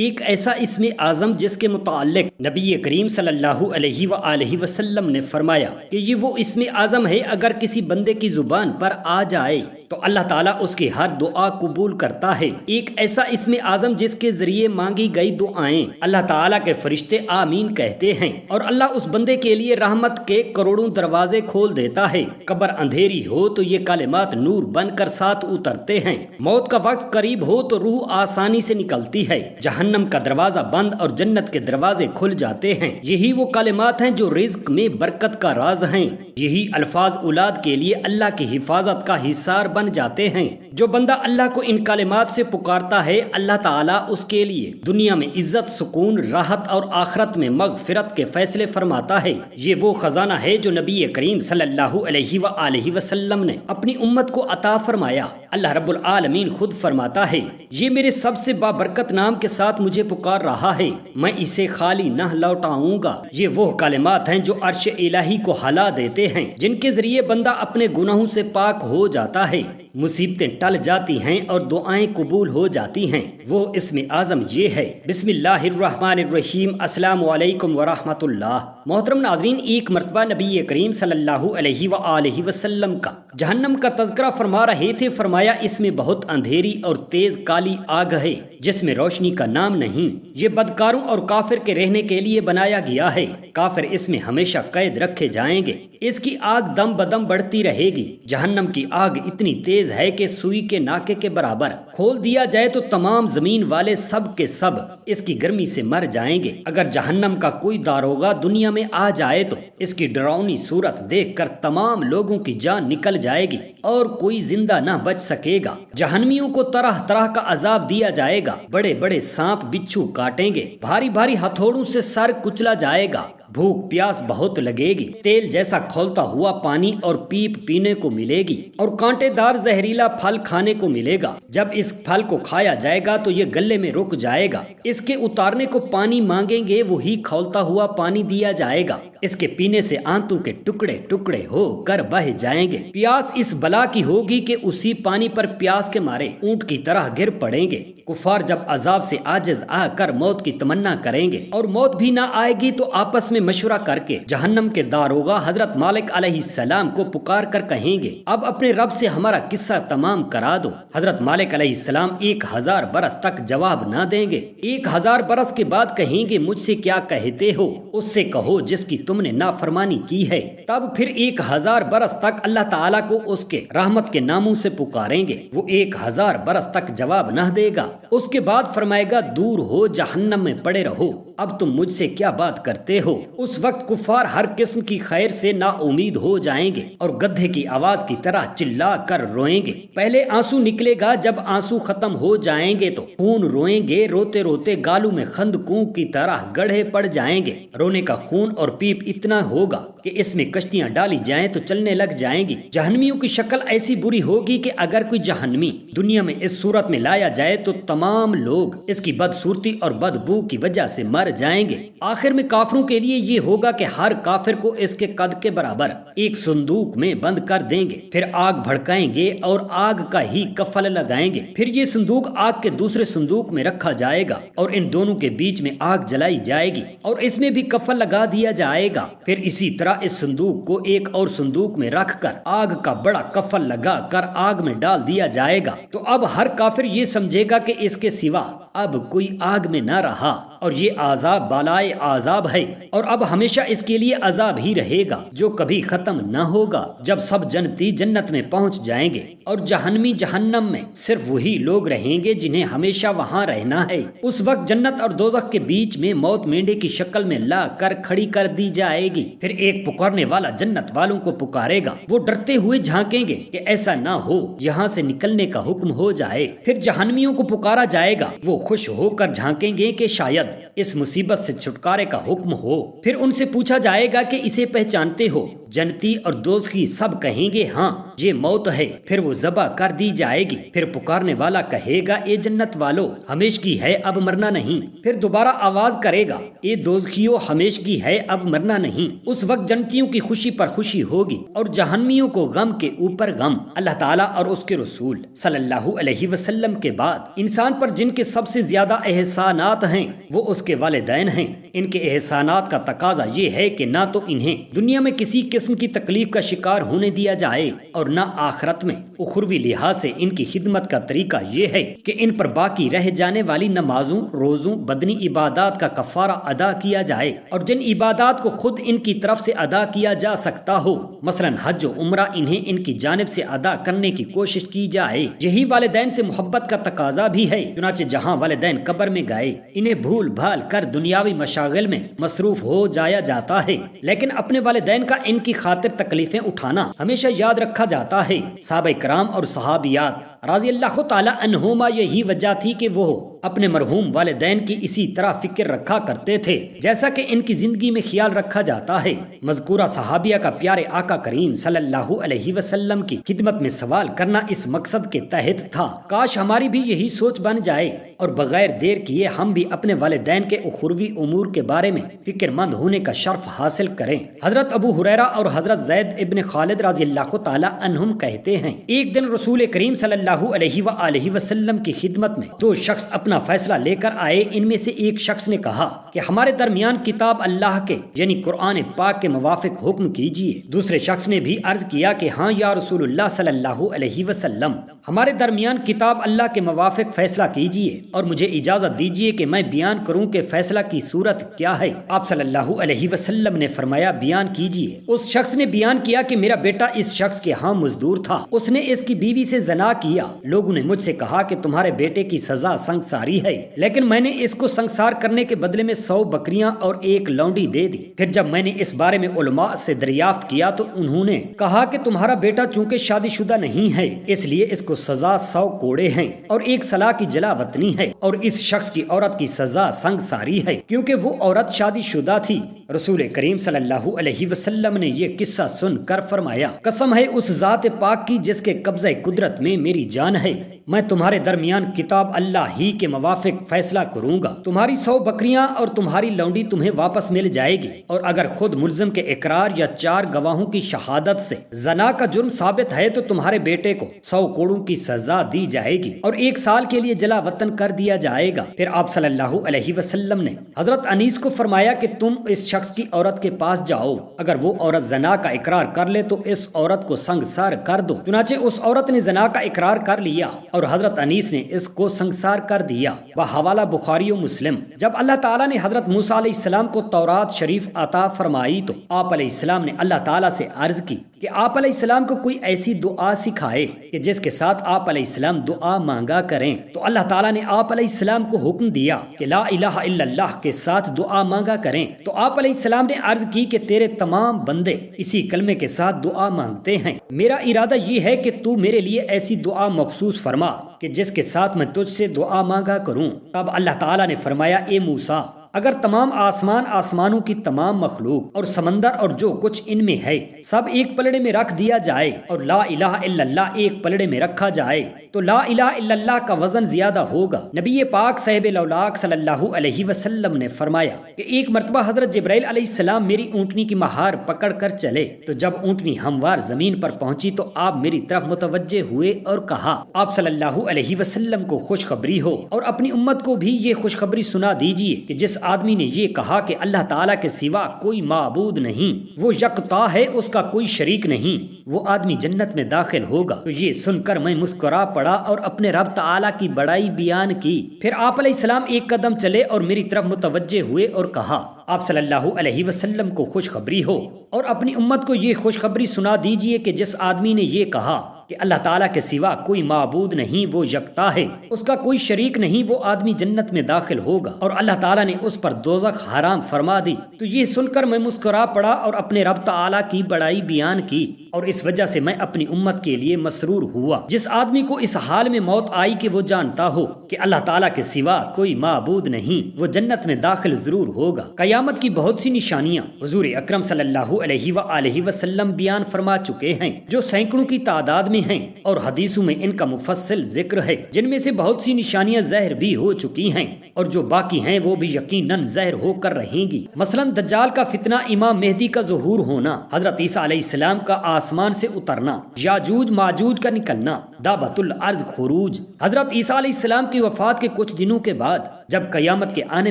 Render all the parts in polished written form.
ایک ایسا اسم اعظم جس کے متعلق نبی کریم صلی اللہ علیہ وآلہ وسلم نے فرمایا کہ یہ وہ اسم اعظم ہے، اگر کسی بندے کی زبان پر آ جائے تو اللہ تعالیٰ اس کی ہر دعا قبول کرتا ہے۔ ایک ایسا اسم اعظم جس کے ذریعے مانگی گئی دعائیں اللہ تعالیٰ کے فرشتے آمین کہتے ہیں اور اللہ اس بندے کے لیے رحمت کے کروڑوں دروازے کھول دیتا ہے۔ قبر اندھیری ہو تو یہ کلمات نور بن کر ساتھ اترتے ہیں، موت کا وقت قریب ہو تو روح آسانی سے نکلتی ہے، جہنم کا دروازہ بند اور جنت کے دروازے کھل جاتے ہیں۔ یہی وہ کلمات ہیں جو رزق میں برکت کا راز ہیں، یہی الفاظ اولاد کے لیے اللہ کی حفاظت کا حصار بن جاتے ہیں۔ جو بندہ اللہ کو ان کلمات سے پکارتا ہے، اللہ تعالیٰ اس کے لیے دنیا میں عزت، سکون، راحت اور آخرت میں مغفرت کے فیصلے فرماتا ہے۔ یہ وہ خزانہ ہے جو نبی کریم صلی اللہ علیہ وآلہ وسلم نے اپنی امت کو عطا فرمایا۔ اللہ رب العالمین خود فرماتا ہے، یہ میرے سب سے بابرکت نام کے ساتھ مجھے پکار رہا ہے، میں اسے خالی نہ لوٹاؤں گا۔ یہ وہ کلمات ہیں جو عرش الہی کو ہلا دیتے ہیں، جن کے ذریعے بندہ اپنے گناہوں سے پاک ہو جاتا ہے، مصیبتیں ٹل جاتی ہیں اور دعائیں قبول ہو جاتی ہیں۔ وہ اسم اعظم یہ ہے۔ بسم اللہ الرحمن الرحیم۔ السلام علیکم ورحمۃ اللہ۔ محترم ناظرین، ایک مرتبہ نبی کریم صلی اللہ علیہ وآلہ وسلم کا جہنم کا تذکرہ فرما رہے تھے۔ فرمایا، اس میں بہت اندھیری اور تیز کالی آگ ہے جس میں روشنی کا نام نہیں، یہ بدکاروں اور کافر کے رہنے کے لیے بنایا گیا ہے، کافر اس میں ہمیشہ قید رکھے جائیں گے، اس کی آگ دم بدم بڑھتی رہے گی۔ جہنم کی آگ اتنی تیز ہے کہ سوئی کے ناکے کے برابر کھول دیا جائے تو تمام زمین والے سب کے سب اس کی گرمی سے مر جائیں گے۔ اگر جہنم کا کوئی داروغہ دنیا میں آ جائے تو اس کی ڈراؤنی صورت دیکھ کر تمام لوگوں کی جان نکل جائے گی اور کوئی زندہ نہ بچ سکے گا۔ جہنمیوں کو طرح طرح کا عذاب دیا جائے گا، بڑے بڑے سانپ بچھو کاٹیں گے، بھاری بھاری ہتھوڑوں سے سر کچلا جائے گا، بھوک پیاس بہت لگے گی، تیل جیسا کھولتا ہوا پانی اور پیپ پینے کو ملے گی، اور کانٹے دار زہریلا پھل کھانے کو ملے گا۔ جب اس پھل کو کھایا جائے گا تو یہ گلے میں رک جائے گا، اس کے اتارنے کو پانی مانگیں گے، وہی کھولتا ہوا پانی دیا جائے گا، اس کے پینے سے آنتوں کے ٹکڑے ٹکڑے ہو کر بہہ جائیں گے۔ پیاس اس بلا کی ہوگی کہ اسی پانی پر پیاس کے مارے اونٹ کی طرح گر پڑیں گے۔ کفار جب عذاب سے عاجز آ کر موت کی تمنا کریں گے اور موت بھی نہ آئے گی تو آپس میں مشورہ کر کے جہنم کے داروغہ حضرت مالک علیہ السلام کو پکار کر کہیں گے، اب اپنے رب سے ہمارا قصہ تمام کرا دو۔ حضرت مالک علیہ السلام 1000 برس تک جواب نہ دیں گے۔ 1000 برس کے بعد کہیں گے، مجھ سے کیا کہتے ہو؟ اس سے کہو جس کی تم نے نافرمانی کی ہے۔ تب پھر 1000 برس تک اللہ تعالیٰ کو اس کے رحمت کے ناموں سے پکاریں گے، وہ 1000 برس تک جواب نہ دے گا۔ اس کے بعد فرمائے گا، دور ہو، جہنم میں پڑے رہو، اب تم مجھ سے کیا بات کرتے ہو؟ اس وقت کفار ہر قسم کی خیر سے نا امید ہو جائیں گے اور گدھے کی آواز کی طرح چلا کر روئیں گے۔ پہلے آنسو نکلے گا، جب آنسو ختم ہو جائیں گے تو خون روئیں گے، روتے روتے گالوں میں خندقوں کی طرح گڑھے پڑ جائیں گے۔ رونے کا خون اور پیپ اتنا ہوگا کہ اس میں کشتیاں ڈالی جائیں تو چلنے لگ جائیں گی۔ جہنمیوں کی شکل ایسی بری ہوگی کہ اگر کوئی جہنمی دنیا میں اس صورت میں لایا جائے تو تمام لوگ اس کی بدصورتی اور بدبو کی وجہ سے مر جائیں گے۔ آخر میں کافروں کے لیے یہ ہوگا کہ ہر کافر کو اس کے قد کے برابر ایک صندوق میں بند کر دیں گے، پھر آگ بھڑکائیں گے اور آگ کا ہی کفل لگائیں گے، پھر یہ صندوق آگ کے دوسرے صندوق میں رکھا جائے گا اور ان دونوں کے بیچ میں آگ جلائی جائے گی اور اس میں بھی کفل لگا دیا جائے گا، پھر اسی طرح اس صندوق کو ایک اور صندوق میں رکھ کر آگ کا بڑا کفل لگا کر آگ میں ڈال دیا جائے گا۔ تو اب ہر کافر یہ سمجھے گا کہ اس کے سوا اب کوئی آگ میں نہ رہا اور یہ عذاب بالائے عذاب ہے اور اب ہمیشہ اس کے لیے عذاب ہی رہے گا جو کبھی ختم نہ ہوگا۔ جب سب جنتی جنت میں پہنچ جائیں گے اور جہنمی جہنم میں، صرف وہی لوگ رہیں گے جنہیں ہمیشہ وہاں رہنا ہے۔ اس وقت جنت اور دوزخ کے بیچ میں موت مینڈے کی شکل میں لا کر کھڑی کر دی جائے گی، پھر ایک پکارنے والا جنت والوں کو پکارے گا، وہ ڈرتے ہوئے جھانکیں گے کہ ایسا نہ ہو یہاں سے نکلنے کا حکم ہو جائے، پھر جہنمیوں کو پکارا جائے گا، وہ خوش ہو کر جھانکیں گے کہ شاید اس مصیبت سے چھٹکارے کا حکم ہو، پھر ان سے پوچھا جائے گا کہ اسے پہچانتے ہو؟ جنتی اور دوزخی سب کہیں گے ہاں، یہ موت ہے، پھر وہ ذبح کر دی جائے گی، پھر پکارنے والا کہے گا اے جنت والو ہمیشگی ہے اب مرنا نہیں، پھر دوبارہ آواز کرے گا اے دوزخیو ہمیشگی ہے اب مرنا نہیں۔ اس وقت جنتیوں کی خوشی پر خوشی ہوگی اور جہنمیوں کو غم کے اوپر غم۔ اللہ تعالیٰ اور اس کے رسول صلی اللہ علیہ وسلم کے بعد انسان پر جن کے سب سے زیادہ احسانات ہیں وہ اس کے والدین ہیں۔ ان کے احسانات کا تقاضا یہ ہے کہ نہ تو انہیں دنیا میں کسی قسم کی تکلیف کا شکار ہونے دیا جائے اور نہ آخرت میں۔ اخروی لحاظ سے ان کی خدمت کا طریقہ یہ ہے کہ ان پر باقی رہ جانے والی نمازوں، روزوں، بدنی عبادات کا کفارہ ادا کیا جائے، اور جن عبادات کو خود ان کی طرف سے ادا کیا جا سکتا ہو مثلا حج و عمرہ انہیں ان کی جانب سے ادا کرنے کی کوشش کی جائے۔ یہی والدین سے محبت کا تقاضا بھی ہے۔ چنانچہ جہاں والدین قبر میں گئے انہیں بھول بھال کر دنیاوی مشاغل میں مصروف ہو جایا جاتا ہے، لیکن اپنے والدین کا ان کی خاطر تکلیفیں اٹھانا ہمیشہ یاد رکھا جاتا ہے۔ صحابہ کرام اور صحابیات رضی اللہ تعالی عنہما یہی وجہ تھی کہ وہ اپنے مرحوم والدین کی اسی طرح فکر رکھا کرتے تھے جیسا کہ ان کی زندگی میں خیال رکھا جاتا ہے۔ مذکورہ صحابیہ کا پیارے آقا کریم صلی اللہ علیہ وسلم کی خدمت میں سوال کرنا اس مقصد کے تحت تھا۔ کاش ہماری بھی یہی سوچ بن جائے اور بغیر دیر کیے ہم بھی اپنے والدین کے اخروی امور کے بارے میں فکر مند ہونے کا شرف حاصل کریں۔ حضرت ابو ہریرہ اور حضرت زید ابن خالد رضی اللہ تعالی عنہم کہتے ہیں ایک دن رسول کریم صلی اللہ علیہ وآلہ وسلم کی خدمت میں دو شخص اپنا فیصلہ لے کر آئے۔ ان میں سے ایک شخص نے کہا کہ ہمارے درمیان کتاب اللہ کے یعنی قرآن پاک کے موافق حکم کیجیے۔ دوسرے شخص نے بھی عرض کیا کہ ہاں یا رسول اللہ صلی اللہ علیہ وسلم، ہمارے درمیان کتاب اللہ کے موافق فیصلہ کیجیے اور مجھے اجازت دیجیے کہ میں بیان کروں کہ فیصلہ کی صورت کیا ہے۔ آپ صلی اللہ علیہ وسلم نے فرمایا بیان کیجیے۔ اس شخص نے بیان کیا کہ میرا بیٹا اس شخص کے ہاں مزدور تھا، اس نے اس کی بیوی سے زنا کیا۔ لوگوں نے مجھ سے کہا کہ تمہارے بیٹے کی سزا سنگساری ہے، لیکن میں نے اس کو سنگسار کرنے کے بدلے میں 100 بکریاں اور ایک لونڈی دے دی۔ پھر جب میں نے اس بارے میں علماء سے دریافت کیا تو انہوں نے کہا کہ تمہارا بیٹا چونکہ شادی شدہ نہیں ہے اس لیے اس کو سزا 100 کوڑے ہیں اور 1 صلاح کی جلا وطنی ہے، اور اس شخص کی عورت کی سزا سنگساری ہے کیونکہ وہ عورت شادی شدہ تھی۔ رسول کریم صلی اللہ علیہ وسلم نے یہ قصہ سن کر فرمایا قسم ہے اس ذات پاک کی جس کے قبضہ قدرت میں میری جان ہے، میں تمہارے درمیان کتاب اللہ ہی کے موافق فیصلہ کروں گا۔ تمہاری 100 بکریاں اور تمہاری لونڈی تمہیں واپس مل جائے گی، اور اگر خود ملزم کے اقرار یا 4 گواہوں کی شہادت سے زنا کا جرم ثابت ہے تو تمہارے بیٹے کو 100 کوڑوں کی سزا دی جائے گی اور 1 سال کے لیے جلا وطن کر دیا جائے گا۔ پھر آپ صلی اللہ علیہ وسلم نے حضرت انیس کو فرمایا کہ تم اس شخص کی عورت کے پاس جاؤ، اگر وہ عورت زنا کا اقرار کر لے تو اس عورت کو سنگسار کر دو۔ چنانچہ اس عورت نے زنا کا اقرار کر لیا اور حضرت انیس نے اس کو سنگسار کر دیا۔ بحوالہ بخاری و مسلم۔ جب اللہ تعالیٰ نے حضرت موسیٰ علیہ السلام کو تورات شریف عطا فرمائی تو آپ علیہ السلام نے اللہ تعالیٰ سے عرض کی کہ آپ علیہ السلام کو کوئی ایسی دعا سکھائے کہ جس کے ساتھ آپ علیہ السلام دعا مانگا کریں، تو اللہ تعالیٰ نے آپ علیہ السلام کو حکم دیا کہ لا الہ الا اللہ کے ساتھ دعا مانگا کریں۔ تو آپ علیہ السلام نے عرض کی کہ تیرے تمام بندے اسی کلمے کے ساتھ دعا مانگتے ہیں، میرا ارادہ یہ ہے کہ تو میرے لیے ایسی دعا مخصوص فرما کہ جس کے ساتھ میں تجھ سے دعا مانگا کروں۔ تب اللہ تعالیٰ نے فرمایا اے موسیٰ، اگر تمام آسمانوں کی تمام مخلوق اور سمندر اور جو کچھ ان میں ہے سب ایک پلڑے میں رکھ دیا جائے اور لا الہ الا اللہ ایک پلڑے میں رکھا جائے تو لا الہ الا اللہ کا وزن زیادہ ہوگا۔ نبی پاک صاحب الاولاق صلی اللہ علیہ وسلم نے فرمایا کہ ایک مرتبہ حضرت جبرائیل علیہ السلام میری اونٹنی کی مہار پکڑ کر چلے، تو جب اونٹنی ہموار زمین پر پہنچی تو آپ میری طرف متوجہ ہوئے اور کہا آپ صلی اللہ علیہ وسلم کو خوشخبری ہو اور اپنی امت کو بھی یہ خوشخبری سنا دیجیے کہ جس آدمی نے یہ کہا کہ اللہ تعالیٰ کے سوا کوئی معبود نہیں، وہ یکتا ہے، اس کا کوئی شریک نہیں، وہ آدمی جنت میں داخل ہوگا۔ تو یہ سن کر میں مسکرا پڑا اور اپنے رب تعالیٰ کی بڑائی بیان کی۔ پھر آپ علیہ السلام ایک قدم چلے اور میری طرف متوجہ ہوئے اور کہا آپ صلی اللہ علیہ وسلم کو خوشخبری ہو اور اپنی امت کو یہ خوشخبری سنا دیجیے کہ جس آدمی نے یہ کہا کہ اللہ تعالیٰ کے سوا کوئی معبود نہیں، وہ یکتا ہے، اس کا کوئی شریک نہیں، وہ آدمی جنت میں داخل ہوگا اور اللہ تعالیٰ نے اس پر دوزخ حرام فرما دی۔ تو یہ سن کر میں مسکرا پڑا اور اپنے رب تعالیٰ کی بڑائی بیان کی، اور اس وجہ سے میں اپنی امت کے لیے مسرور ہوا۔ جس آدمی کو اس حال میں موت آئی کہ وہ جانتا ہو کہ اللہ تعالیٰ کے سوا کوئی معبود نہیں، وہ جنت میں داخل ضرور ہوگا۔ قیامت کی بہت سی نشانیاں حضور اکرم صلی اللہ علیہ وآلہ وسلم بیان فرما چکے ہیں، جو سینکڑوں کی تعداد میں ہیں، اور حدیثوں میں ان کا مفصل ذکر ہے، جن میں سے بہت سی نشانیاں ظاہر بھی ہو چکی ہیں، اور جو باقی ہیں وہ بھی یقیناً ظاہر ہو کر رہیں گی۔ مثلاً دجال کا فتنہ، امام مہدی کا ظہور ہونا، حضرت عیسیٰ علیہ السلام کا آسمان سے اترنا، یاجوج ماجوج کا نکلنا، دابت الارض خروج، حضرت عیسیٰ علیہ السلام کی وفات کے کچھ دنوں کے بعد جب قیامت کے آنے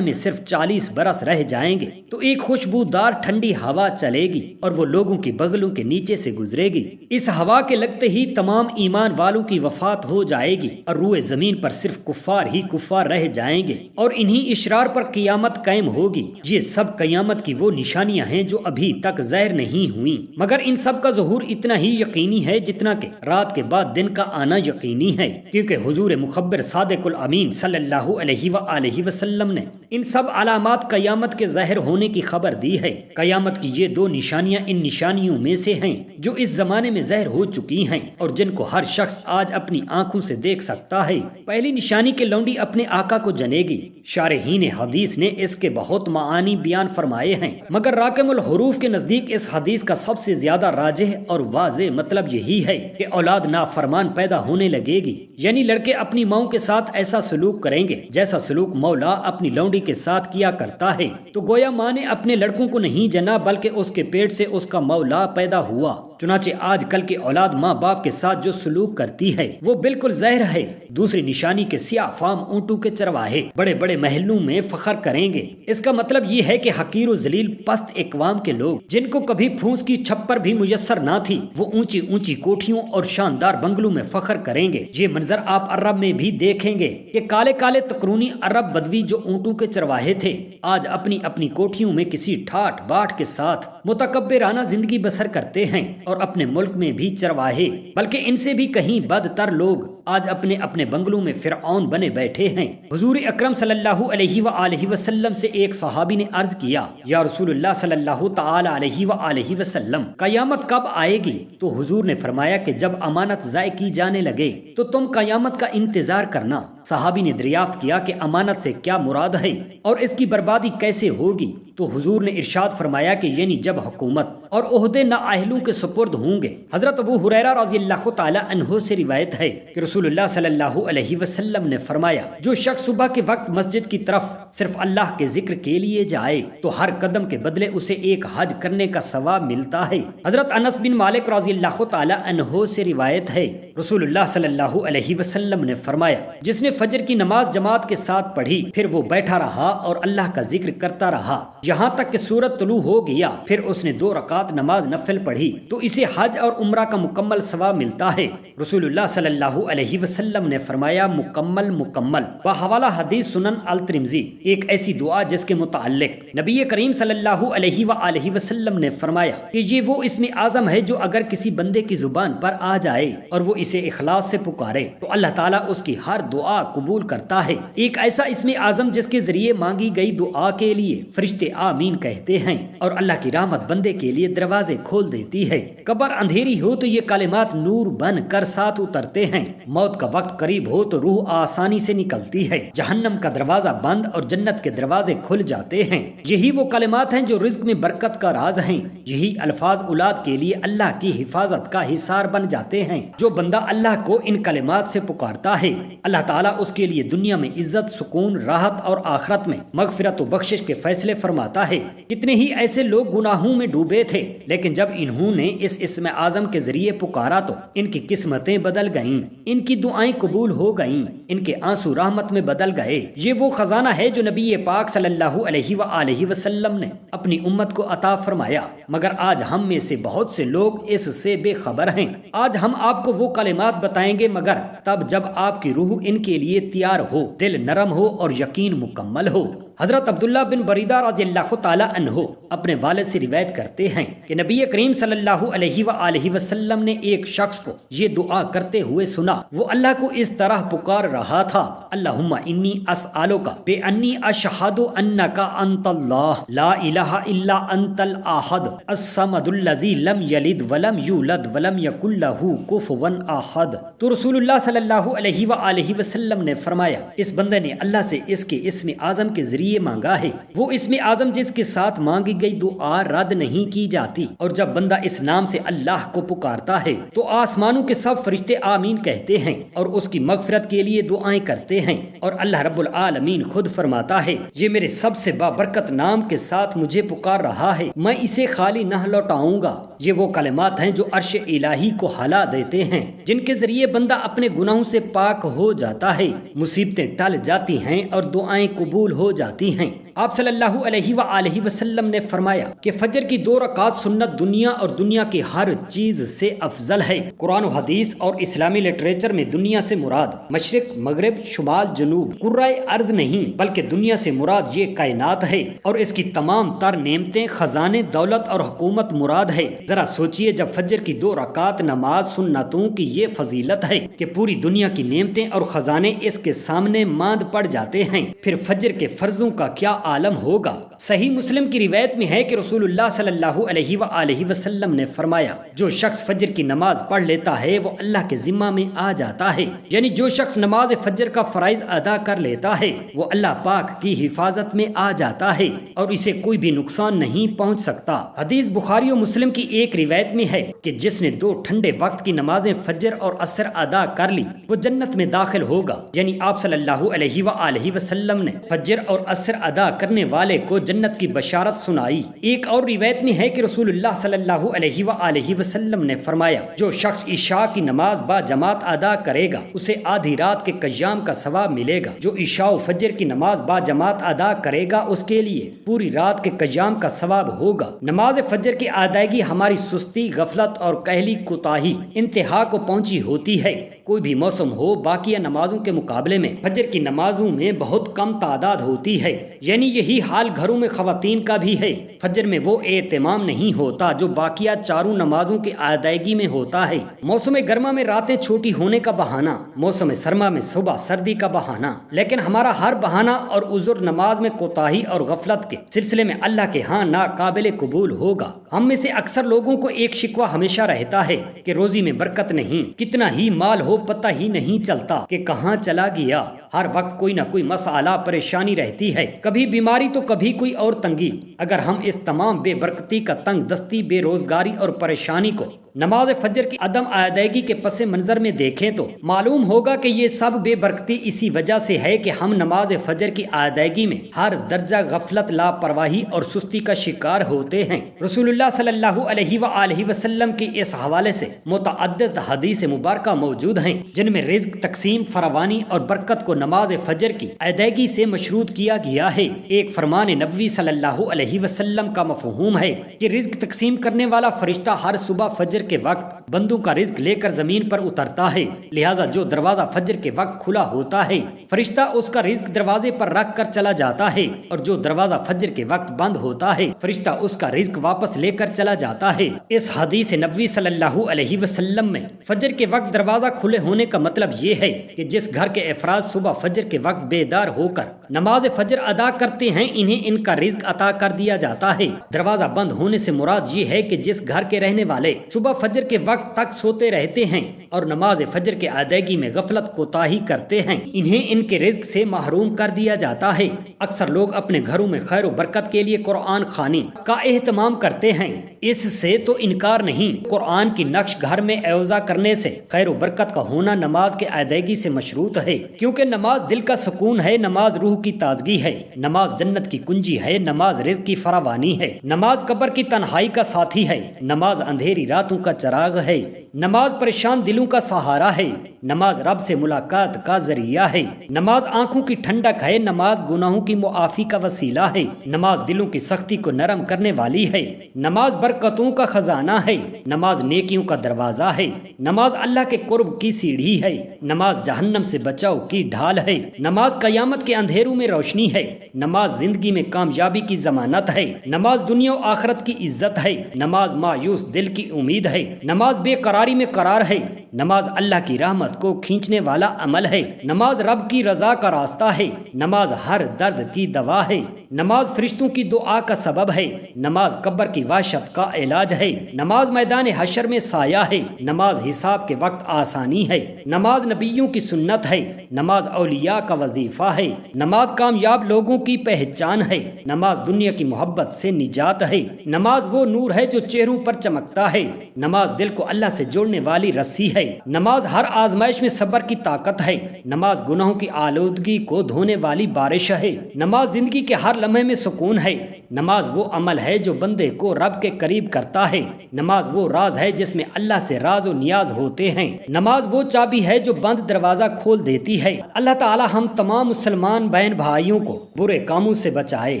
میں صرف 40 برس رہ جائیں گے تو ایک خوشبودار ٹھنڈی ہوا چلے گی اور وہ لوگوں کی بغلوں کے نیچے سے گزرے گی۔ اس ہوا کے لگتے ہی تمام ایمان والوں کی وفات ہو جائے گی اور روئے زمین پر صرف کفار ہی کفار رہ جائیں گے، اور انہی اشرار پر قیامت قائم ہوگی۔ یہ سب قیامت کی وہ نشانیاں ہیں جو ابھی تک ظاہر نہیں ہوئیں، مگر ان سب کا ظہور اتنا ہی یقینی ہے جتنا کہ رات کے بعد دن کا آنا یقینی ہے، کیونکہ حضور مخبر صادق الامین صلی اللہ علیہ وآلہ وسلم نے ان سب علامات قیامت کے ظاہر ہونے کی خبر دی ہے۔ قیامت کی یہ 2 نشانیاں ان نشانیوں میں سے ہیں جو اس زمانے میں ظاہر ہو چکی ہیں اور جن کو ہر شخص آج اپنی آنکھوں سے دیکھ سکتا ہے۔ پہلی نشانی کہ لونڈی اپنے آقا کو جنے گی۔ شارحین حدیث نے اس کے بہت معانی بیان فرمائے ہیں، مگر راکم الحروف کے نزدیک اس حدیث کا سب سے زیادہ راجح اور واضح مطلب یہی ہے کہ اولاد نافرمان پیدا ہونے لگے گی، یعنی لڑکے اپنی ماؤں کے ساتھ ایسا سلوک کریں گے جیسا سلوک مولا اپنی لونڈی کے ساتھ کیا کرتا ہے۔ تو گویا ماں نے اپنے لڑکوں کو نہیں جنا بلکہ اس کے پیٹ سے اس کا مولا پیدا ہوا۔ چنانچہ آج کل کی اولاد ماں باپ کے ساتھ جو سلوک کرتی ہے وہ بالکل ظاہر ہے۔ دوسری نشانی کے سیاہ فام اونٹوں کے چرواہے بڑے بڑے محلوں میں فخر کریں گے۔ اس کا مطلب یہ ہے کہ حقیر و ذلیل پست اقوام کے لوگ جن کو کبھی پھونس کی چھپر بھی میسر نہ تھی، وہ اونچی اونچی کوٹھیوں اور شاندار بنگلوں میں فخر کریں گے۔ یہ منظر آپ عرب میں بھی دیکھیں گے کہ کالے کالے تقرونی عرب بدوی جو اونٹوں کے چرواہے تھے، آج اپنی اپنی کوٹھیوں میں کسی ٹھاٹ باٹ کے ساتھ متکبرانہ زندگی بسر کرتے ہیں، اور اپنے ملک میں بھی چرواہے بلکہ ان سے بھی کہیں بدتر لوگ آج اپنے اپنے بنگلوں میں فرعون بنے بیٹھے ہیں۔ حضور اکرم صلی اللہ علیہ وآلہ وسلم سے ایک صحابی نے عرض کیا، یا رسول اللہ صلی اللہ تعالی علیہ وآلہ وسلم، قیامت کب آئے گی؟ تو حضور نے فرمایا کہ جب امانت ضائع کی جانے لگے تو تم قیامت کا انتظار کرنا۔ صحابی نے دریافت کیا کہ امانت سے کیا مراد ہے اور اس کی بربادی کیسے ہوگی؟ تو حضور نے ارشاد فرمایا کہ یعنی جب حکومت اور عہدے نااہلوں کے سپرد ہوں گے۔ حضرت ابو ہریرہ رضی اللہ تعالی عنہ سے روایت ہے کہ رسول اللہ صلی اللہ علیہ وسلم نے فرمایا، جو شخص صبح کے وقت مسجد کی طرف صرف اللہ کے ذکر کے لیے جائے تو ہر قدم کے بدلے اسے ایک حج کرنے کا ثواب ملتا ہے۔ حضرت انس بن مالک رضی اللہ تعالی عنہ سے روایت ہے، رسول اللہ صلی اللہ علیہ وسلم نے فرمایا، جس نے فجر کی نماز جماعت کے ساتھ پڑھی پھر وہ بیٹھا رہا اور اللہ کا ذکر کرتا رہا یہاں تک کہ سورج طلوع ہو گیا، پھر اس نے 2 رکعت نماز نفل پڑھی تو اسے حج اور عمرہ کا مکمل ثواب ملتا ہے۔ رسول اللہ صلی اللہ علیہ وسلم نے فرمایا، مکمل مکمل۔ بحوالہ حدیث سنن الترمذی، ایک ایسی دعا جس کے متعلق نبی کریم صلی اللہ علیہ وآلہ وسلم نے فرمایا کہ یہ وہ اسم اعظم ہے جو اگر کسی بندے کی زبان پر آ جائے اور وہ اسے اخلاص سے پکارے تو اللہ تعالیٰ اس کی ہر دعا قبول کرتا ہے۔ ایک ایسا اسم اعظم جس کے ذریعے مانگی گئی دعا کے لیے فرشتے آمین کہتے ہیں اور اللہ کی رحمت بندے کے لیے دروازے کھول دیتی ہے۔ قبر اندھیری ہو تو یہ کلمات نور بن کر ساتھ اترتے ہیں، موت کا وقت قریب ہو تو روح آسانی سے نکلتی ہے، جہنم کا دروازہ بند اور جنت کے دروازے کھل جاتے ہیں۔ یہی وہ کلمات ہیں جو رزق میں برکت کا راز ہیں، یہی الفاظ اولاد کے لیے اللہ کی حفاظت کا حصار بن جاتے ہیں۔ جو بندہ اللہ کو ان کلمات سے پکارتا ہے، اللہ تعالیٰ اس کے لیے دنیا میں عزت، سکون، راحت اور آخرت میں مغفرت و بخشش کے فیصلے فرماتا ہے۔ کتنے ہی ایسے لوگ گناہوں میں ڈوبے تھے، لیکن جب انہوں نے اس اسم اعظم کے ذریعے پکارا تو ان کی قسمتیں بدل گئیں، ان کی دعائیں قبول ہو گئیں، ان کے آنسو رحمت میں بدل گئے۔ یہ وہ خزانہ ہے جو نبی پاک صلی اللہ علیہ وآلہ وسلم نے اپنی امت کو عطا فرمایا، مگر آج ہم میں سے بہت سے لوگ اس سے بے خبر ہیں۔ آج ہم آپ کو وہ کلمات بتائیں گے، مگر تب جب آپ کی روح ان کے لیے تیار ہو، دل نرم ہو اور یقین مکمل ہو۔ حضرت عبداللہ بن بریدہ رضی اللہ تعالی عنہ اپنے والد سے روایت کرتے ہیں کہ نبی کریم صلی اللہ علیہ وآلہ وسلم نے ایک شخص کو یہ دعا کرتے ہوئے سنا۔ وہ اللہ کو اس طرح پکار رہا تھا، اللہم انی اسألک بانی اشہد انک انت اللہ لا الہ الا انت الاحد الصمد الذی لم یلد ولم یولد ولم یکن لہ کفوا احد۔ تو رسول اللہ صلی اللہ علیہ وآلہ وسلم نے فرمایا اس بندے نے اللہ سے اس کے اسم اعظم کے ذریعے مانگا ہے، وہ اسم اعظم جس کے ساتھ مانگی گئی دعا رد نہیں کی جاتی، اور جب بندہ اس نام سے اللہ کو پکارتا ہے تو آسمانوں کے سب فرشتے آمین کہتے ہیں اور اس کی مغفرت کے لیے دعائیں کرتے ہیں، اور اللہ رب العالمین خود فرماتا ہے یہ میرے سب سے بابرکت نام کے ساتھ مجھے پکار رہا ہے، میں اسے خالی نہ لوٹاؤں گا۔ یہ وہ کلمات ہیں جو عرش الہی کو ہلا دیتے ہیں، جن کے ذریعے بندہ اپنے گناہوں سے پاک ہو جاتا ہے، مصیبتیں ٹل جاتی ہیں اور دعائیں قبول ہو جاتی ہیں۔ آپ صلی اللہ علیہ وآلہ وسلم نے فرمایا کہ فجر کی 2 رکعات سنت دنیا اور دنیا کی ہر چیز سے افضل ہے۔ قرآن و حدیث اور اسلامی لٹریچر میں دنیا سے مراد مشرق مغرب شمال جنوب کرۂ ارض نہیں بلکہ دنیا سے مراد یہ کائنات ہے، اور اس کی تمام تر نعمتیں خزانے دولت اور حکومت مراد ہے۔ ذرا سوچئے جب فجر کی 2 رکعات نماز سنتوں کی یہ فضیلت ہے کہ پوری دنیا کی نعمتیں اور خزانے اس کے سامنے ماند پڑ جاتے ہیں، پھر فجر کے فرضوں کا کیا عالم ہوگا۔ صحیح مسلم کی روایت میں ہے کہ رسول اللہ صلی اللہ علیہ وآلہ وسلم نے فرمایا جو شخص فجر کی نماز پڑھ لیتا ہے وہ اللہ کے ذمہ میں آ جاتا ہے، یعنی جو شخص نماز فجر کا فرائض ادا کر لیتا ہے وہ اللہ پاک کی حفاظت میں آ جاتا ہے اور اسے کوئی بھی نقصان نہیں پہنچ سکتا۔ حدیث بخاری و مسلم کی ایک روایت میں ہے کہ جس نے 2 ٹھنڈے وقت کی نمازیں فجر اور عصر ادا کر لی وہ جنت میں داخل ہوگا، یعنی آپ صلی اللہ علیہ وآلہ وسلم نے فجر اور عصر ادا کرنے والے کو جنت کی بشارت سنائی۔ ایک اور روایت میں ہے کہ رسول اللہ صلی اللہ علیہ وآلہ وسلم نے فرمایا جو شخص عشاء کی نماز با جماعت ادا کرے گا اسے آدھی رات کے قیام کا ثواب ملے گا، جو عشاء و فجر کی نماز با جماعت ادا کرے گا اس کے لیے پوری رات کے قیام کا ثواب ہوگا۔ نماز فجر کی ادائیگی ہماری سستی غفلت اور کہلی کوتاہی انتہا کو پہنچی ہوتی ہے۔ کوئی بھی موسم ہو باقی نمازوں کے مقابلے میں فجر کی نمازوں میں بہت کم تعداد ہوتی ہے، یعنی یہی حال گھروں میں خواتین کا بھی ہے۔ فجر میں وہ اہتمام نہیں ہوتا جو باقیہ 4 نمازوں کی ادائیگی میں ہوتا ہے۔ موسم گرما میں راتیں چھوٹی ہونے کا بہانہ، موسم سرما میں صبح سردی کا بہانہ، لیکن ہمارا ہر بہانہ اور عذر نماز میں کوتاہی اور غفلت کے سلسلے میں اللہ کے ہاں ناقابل قبول ہوگا۔ ہم میں سے اکثر لوگوں کو ایک شکوہ ہمیشہ رہتا ہے کہ روزی میں برکت نہیں، کتنا ہی مال ہو پتہ ہی نہیں چلتا کہ کہاں چلا گیا۔ ہر وقت کوئی نہ کوئی مسئلہ پریشانی رہتی ہے، کبھی بیماری تو کبھی کوئی اور تنگی۔ اگر ہم اس تمام بے برکتی کا تنگ دستی بے روزگاری اور پریشانی کو نماز فجر کی عدم ادائیگی کے پس منظر میں دیکھیں تو معلوم ہوگا کہ یہ سب بے برکتی اسی وجہ سے ہے کہ ہم نماز فجر کی ادائیگی میں ہر درجہ غفلت لاپرواہی اور سستی کا شکار ہوتے ہیں۔ رسول اللہ صلی اللہ علیہ وآلہ وسلم کی اس حوالے سے متعدد حدیث مبارکہ موجود ہیں جن میں رزق تقسیم فراوانی اور برکت کو نماز فجر کی ادائیگی سے مشروط کیا گیا ہے۔ ایک فرمان نبوی صلی اللہ علیہ وسلم کا مفہوم ہے کہ رزق تقسیم کرنے والا فرشتہ ہر صبح فجر کے وقت بندوں کا رزق لے کر زمین پر اترتا ہے، لہٰذا جو دروازہ فجر کے وقت کھلا ہوتا ہے فرشتہ اس کا رزق دروازے پر رکھ کر چلا جاتا ہے، اور جو دروازہ فجر کے وقت بند ہوتا ہے فرشتہ اس کا رزق واپس لے کر چلا جاتا ہے۔ اس حدیث نبوی صلی اللہ علیہ وسلم میں فجر کے وقت دروازہ کھلے ہونے کا مطلب یہ ہے کہ جس گھر کے افراد صبح فجر کے وقت بیدار ہو کر نماز فجر ادا کرتے ہیں انہیں ان کا رزق عطا کر دیا جاتا ہے۔ دروازہ بند ہونے سے مراد یہ ہے کہ جس گھر کے رہنے والے صبح فجر کے وقت تک سوتے رہتے ہیں اور نماز فجر کے ادائیگی میں غفلت کوتاہی کرتے ہیں انہیں ان کے رزق سے محروم کر دیا جاتا ہے۔ اکثر لوگ اپنے گھروں میں خیر و برکت کے لیے قرآن خوانی کا اہتمام کرتے ہیں، اس سے تو انکار نہیں۔ قرآن کی نقش گھر میں اوضاع کرنے سے خیر و برکت کا ہونا نماز کے ادائیگی سے مشروط ہے، کیونکہ نماز دل کا سکون ہے، نماز روح کی تازگی ہے، نماز جنت کی کنجی ہے، نماز رزق کی فراوانی ہے، نماز قبر کی تنہائی کا ساتھی ہے، نماز اندھیری راتوں کا چراغ ہے۔ نماز پریشان دلوں کا سہارا ہے، نماز رب سے ملاقات کا ذریعہ ہے، نماز آنکھوں کی ٹھنڈک ہے، نماز گناہوں کی معافی کا وسیلہ ہے، نماز دلوں کی سختی کو نرم کرنے والی ہے، نماز برکتوں کا خزانہ ہے، نماز نیکیوں کا دروازہ ہے، نماز اللہ کے قرب کی سیڑھی ہے، نماز جہنم سے بچاؤ کی ڈھال ہے، نماز قیامت کے اندھیروں میں روشنی ہے، نماز زندگی میں کامیابی کی ضمانت ہے، نماز دنیا و آخرت کی عزت ہے، نماز مایوس دل کی امید ہے، نماز بے قراری میں قرار ہے، نماز اللہ کی رحمت کو کھینچنے والا عمل ہے، نماز رب کی رضا کا راستہ ہے، نماز ہر درد کی دوا ہے، نماز فرشتوں کی دعا کا سبب ہے، نماز قبر کی وحشت کا علاج ہے، نماز میدان حشر میں سایہ ہے، نماز حساب کے وقت آسانی ہے، نماز نبیوں کی سنت ہے، نماز اولیاء کا وظیفہ ہے، نماز کامیاب لوگوں کی پہچان ہے، نماز دنیا کی محبت سے نجات ہے، نماز وہ نور ہے جو چہروں پر چمکتا ہے، نماز دل کو اللہ سے جوڑنے والی رسی ہے، نماز ہر آزمائش میں صبر کی طاقت ہے، نماز گناہوں کی آلودگی کو دھونے والی بارش ہے، نماز زندگی کے ہر لمحے میں سکون ہے، نماز وہ عمل ہے جو بندے کو رب کے قریب کرتا ہے، نماز وہ راز ہے جس میں اللہ سے راز و نیاز ہوتے ہیں، نماز وہ چابی ہے جو بند دروازہ کھول دیتی ہے۔ اللہ تعالی ہم تمام مسلمان بہن بھائیوں کو برے کاموں سے بچائے،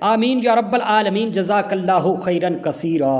آمین یا رب العالمین۔ جزاک اللہ خیرا کثیرا۔